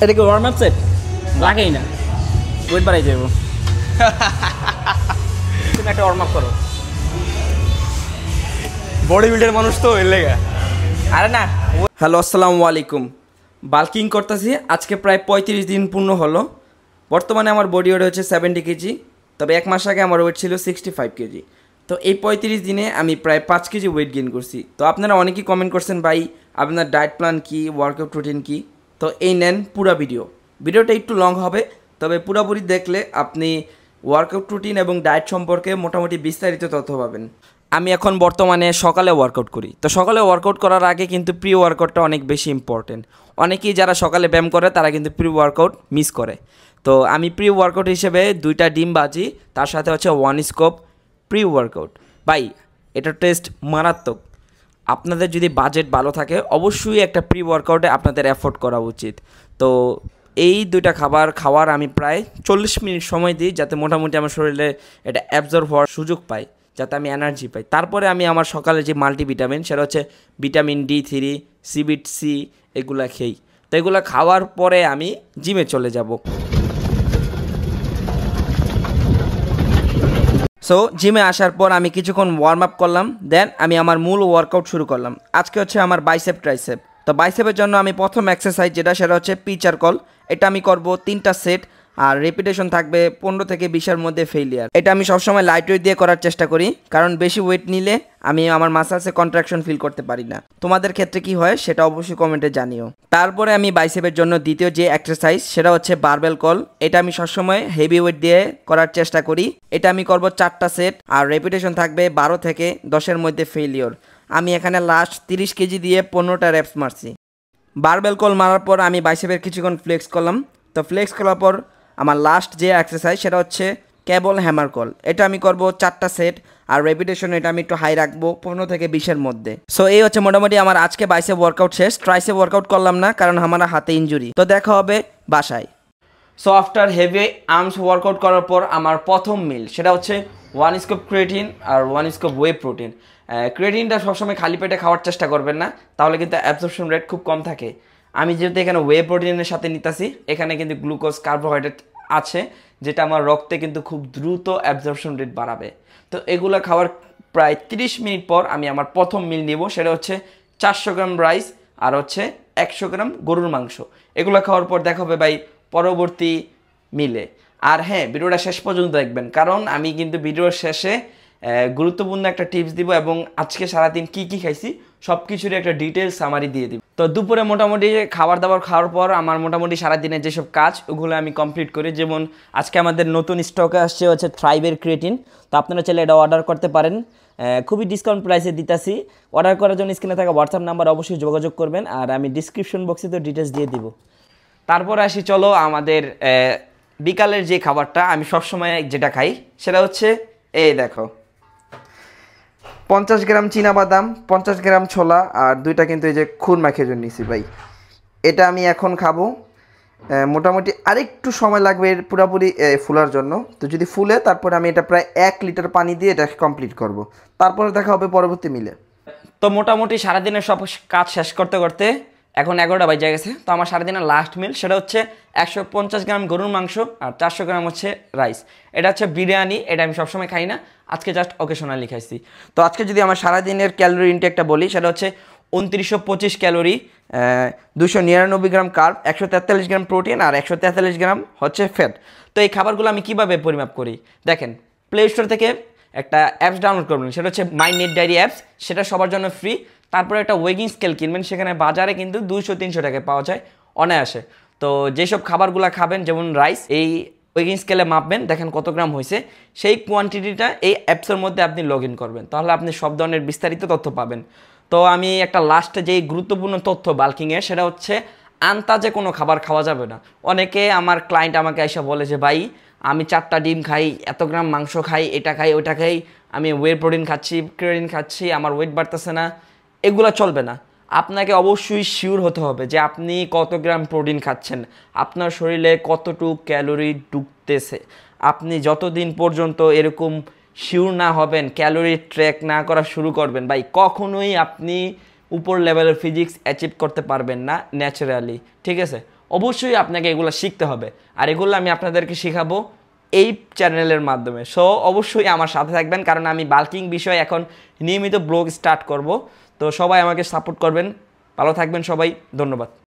এটা কি warm up set লাগেই না, ওয়েট বাড়াই যাবো। তুমি একটা ওয়ার্ম আপ করো, বডি বিল্ডার মানুষ তো এর লেগা। আরে না। হ্যালো, আসসালামু আলাইকুম। বাল্কিং করতেছি, আজকে প্রায় 35 দিন পূর্ণ হলো। বর্তমানে আমার বডি ওয়েট হচ্ছে 70 কেজি, তবে এক মাস আগে আমার ওয়েট ছিল 65 কেজি। তো এই 35 দিনে আমি প্রায় 5 কেজি ওয়েট গেইন করছি। তো আপনারা অনেকেই কমেন্ট করছেন, ভাই আপনার ডায়েট প্ল্যান কী, ওয়ার্কআউট রুটিন কী। তো এই নেন পুরো ভিডিওটা একটু লং হবে, তবে পুরোপুরি দেখলে আপনি ওয়ার্কআউট রুটিন এবং ডায়েট সম্পর্কে মোটামুটি বিস্তারিত তথ্য পাবেন। আমি এখন বর্তমানে সকালে ওয়ার্কআউট করি। তো সকালে ওয়ার্কআউট করার আগে কিন্তু প্রি ওয়ার্কআউটটা অনেক বেশি ইম্পর্টেন্ট। অনেকেই যারা সকালে ব্যায়াম করে তারা কিন্তু প্রি ওয়ার্কআউট মিস করে। তো আমি প্রি ওয়ার্কআউট হিসেবে 2টা ডিম বাজি, তার সাথে হচ্ছে 1 স্কোপ প্রি ওয়ার্কআউট। ভাই এটা টেস্ট মারাত্মক। আপনাদের যদি বাজেট ভালো থাকে অবশ্যই একটা প্রি ওয়ার্কআউটে আপনাদের এফোর্ড করা উচিত। তো এই 2টা খাবার খাওয়ার আমি প্রায় 40 মিনিট সময় দিই, যাতে মোটামুটি আমার শরীরে এটা অ্যাবজর্ব হওয়ার সুযোগ পাই, যাতে আমি এনার্জি পাই। তারপরে আমি আমার সকালে যে মাল্টিভিটামিন, সেটা হচ্ছে ভিটামিন D3, সিবিট সি, এগুলা খেই। তো এগুলো খাওয়ার পরে আমি জিমে চলে যাব। সো জিমে আসার পর আমি কিছুক্ষণ ওয়ার্ম আপ করলাম, দেন আমি আমার মূল ওয়ার্কআউট শুরু করলাম। আজকে হচ্ছে আমার বাইসেপ ট্রাইসেপ। তো বাইসেপের জন্য আমি প্রথম এক্সারসাইজ সেটা হচ্ছে পিচার কল। এটা আমি করব 3টা সেট, আর রেপিটেশন থাকবে 15 থেকে 20-এর মধ্যে ফেইলিয়ার। এটা আমি সবসময় লাইট ওয়েট দিয়ে করার চেষ্টা করি, কারণ বেশি ওয়েট নিলে আমি আমার মাসেলসে কন্ট্রাকশন ফিল করতে পারি না। তোমাদের ক্ষেত্রে কি হয় সেটা অবশ্যই কমেন্টে জানিও। তারপরে আমি বাইসেপের জন্য দ্বিতীয় যে এক্সারসাইজ সেটা হচ্ছে বারবেল কল। এটা আমি সবসময় হেভি ওয়েট দিয়ে করার চেষ্টা করি। এটা আমি করব 4টা সেট, আর রেপিটেশন থাকবে 12 থেকে 10-এর মধ্যে ফেইলিওর। আমি এখানে লাস্ট 30 কেজি দিয়ে 15টা রেপস মারছি। বারবেল কল মারার পর আমি বাইসেপের কিছুক্ষণ ফ্লেক্স করলাম। তো ফ্লেক্স করার পর আমার লাস্ট যে এক্সারসাইজ সেটা হচ্ছে কেবল হ্যামার কল। এটা আমি করব 4টা সেট, আর রেপিটেশন এটা আমি একটু হাই রাখবো 15 থেকে 20-এর মধ্যে। সো এই হচ্ছে মোটামুটি আমার আজকে বাইসেপ ওয়ার্কআউট শেষ। ট্রাইসেপ ওয়ার্কআউট করলাম না, কারণ আমার হাতে ইনজুরি। তো দেখা হবে বাসায়। So after heavy arms workout করার পর আমার প্রথম মিল সেটা হচ্ছে 1 স্কোপ ক্রিয়েটিন আর 1 স্কোপ ওয়ে প্রোটিন। ক্রিয়েটিনটা সবসময় খালি পেটে খাওয়ার চেষ্টা করবেন না, তাহলে কিন্তু অ্যাবজর্পশন রেট খুব কম থাকে। আমি যেহেতু এখানে ওয়ে প্রোটিনের সাথে নিতেছি, এখানে কিন্তু গ্লুকোজ কার্বোহাইড্রেট আছে, যেটা আমার রক্তে কিন্তু খুব দ্রুত অ্যাবজর্পশন রেট বাড়াবে। তো এগুলো খাওয়ার প্রায় 30 মিনিট পর আমি আমার প্রথম মিল নিব, সেটা হচ্ছে 400 গ্রাম রাইস আর হচ্ছে 100 গ্রাম গরুর মাংস। এগুলো খাওয়ার পর দেখা হবে ভাই পরবর্তী মিলে। আর হ্যাঁ, ভিডিওটা শেষ পর্যন্ত দেখবেন, কারণ আমি কিন্তু ভিডিওর শেষে গুরুত্বপূর্ণ একটা টিপস দিব, এবং আজকে সারাদিন কি কি খাইছি সব কিছুরই একটা ডিটেলস সামারি দিয়ে দিব। তো দুপুরে মোটামুটি খাবার দাবার খাওয়ার পর আমার মোটামুটি সারাদিনের যেসব কাজ ওগুলো আমি কমপ্লিট করি। যেমন আজকে আমাদের নতুন স্টকে আসছে হচ্ছে থ্রাইভের ক্রিয়েটিন। তো আপনারা চাইলে এটা অর্ডার করতে পারেন, খুবই ডিসকাউন্ট প্রাইসে দিতেছি। অর্ডার করার জন্য স্ক্রিনে থাকা হোয়াটসঅ্যাপ নাম্বার অবশ্যই যোগাযোগ করবেন, আর আমি ডিসক্রিপশন বক্সে তো ডিটেলস দিয়ে দিব। তারপরে আসি, চলো আমাদের বিকালের যে খাবারটা আমি সবসময় যেটা খাই সেটা হচ্ছে এই দেখো, 50 গ্রাম চীনাবাদাম, 50 গ্রাম ছোলা, আর 2টা কিন্তু এই যে খুরমা খেজুর নিছি ভাই। এটা আমি এখন খাবো। মোটামুটি আরেকটু সময় লাগবে এর পুরোপুরি ফুলার জন্য। তো যদি ফুলে তারপরে আমি এটা প্রায় 1 লিটার পানি দিয়ে এটা কমপ্লিট করব। তারপরে দেখা হবে পরবর্তী মিলে। তো মোটামুটি সারাদিনের সব কাজ শেষ করতে করতে এখন 11টা বাজে গেছে। তো আমার সারাদিনের লাস্ট মিল সেটা হচ্ছে 150 গ্রাম গরুর মাংস আর 400 গ্রাম হচ্ছে রাইস। এটা হচ্ছে বিরিয়ানি, এটা আমি সবসময় খাই না, আজকে জাস্ট অকেশনালি খাইছি। তো আজকে যদি আমার সারাদিনের ক্যালোরি ইনটেকটা বলি সেটা হচ্ছে 2925 ক্যালোরি, 299 গ্রাম কার্ব, 143 গ্রাম প্রোটিন আর 143 গ্রাম হচ্ছে ফ্যাট। তো এই খাবারগুলো আমি কিভাবে পরিমাপ করি দেখেন, প্লে স্টোর থেকে একটা অ্যাপস ডাউনলোড করবেন, সেটা হচ্ছে মাই নেট ডায়েরি অ্যাপস। সেটা সবার জন্য ফ্রি। তারপরে একটা ওয়েগিং স্কেল কিনবেন, সেখানে বাজারে কিন্তু 200-300 টাকায় পাওয়া যায় অনায়াসে। তো যেসব খাবারগুলো খাবেন, যেমন রাইস, এই ওয়েগিং স্কেলে মাপবেন, দেখেন কত গ্রাম হয়েছে, সেই কোয়ান্টিটিটা এই অ্যাপসের মধ্যে আপনি লগ ইন করবেন, তাহলে আপনি সব ধরনের বিস্তারিত তথ্য পাবেন। তো আমি একটা লাস্টে যেই গুরুত্বপূর্ণ তথ্য বাল্কিংয়ের, সেটা হচ্ছে আন্তাজে কোনো খাবার খাওয়া যাবে না। অনেকে আমার ক্লায়েন্ট আমাকে এসে বলে যে ভাই আমি 4টা ডিম খাই, এত গ্রাম মাংস খাই, এটা খাই ওইটা খাই, আমি ওয়ে প্রোটিন খাচ্ছি, ক্রিয়েটিন খাচ্ছি, আমার ওয়েট বাড়তেছে না। এগুলো চলবে না। আপনাকে অবশ্যই শিওর হতে হবে যে আপনি কত গ্রাম প্রোটিন খাচ্ছেন, আপনার শরীরে কতটুকু ক্যালোরি ঢুকতেছে। আপনি যতদিন পর্যন্ত এরকম শিওর না হবেন, ক্যালোরি ট্র্যাক না করা শুরু করবেন, ভাই কখনোই আপনি উপর লেভেলের ফিজিক্স অ্যাচিভ করতে পারবেন না ন্যাচারালি, ঠিক আছে? অবশ্যই আপনাকে এগুলো শিখতে হবে, আর এগুলো আমি আপনাদেরকে শেখাবো এই চ্যানেলের মাধ্যমে। সো অবশ্যই আমার সাথে থাকবেন, কারণ আমি বাল্কিং বিষয়ে এখন নিয়মিত ব্লগ স্টার্ট করব। তো সবাই আমাকে সাপোর্ট করবেন। ভালো থাকবেন সবাই, ধন্যবাদ।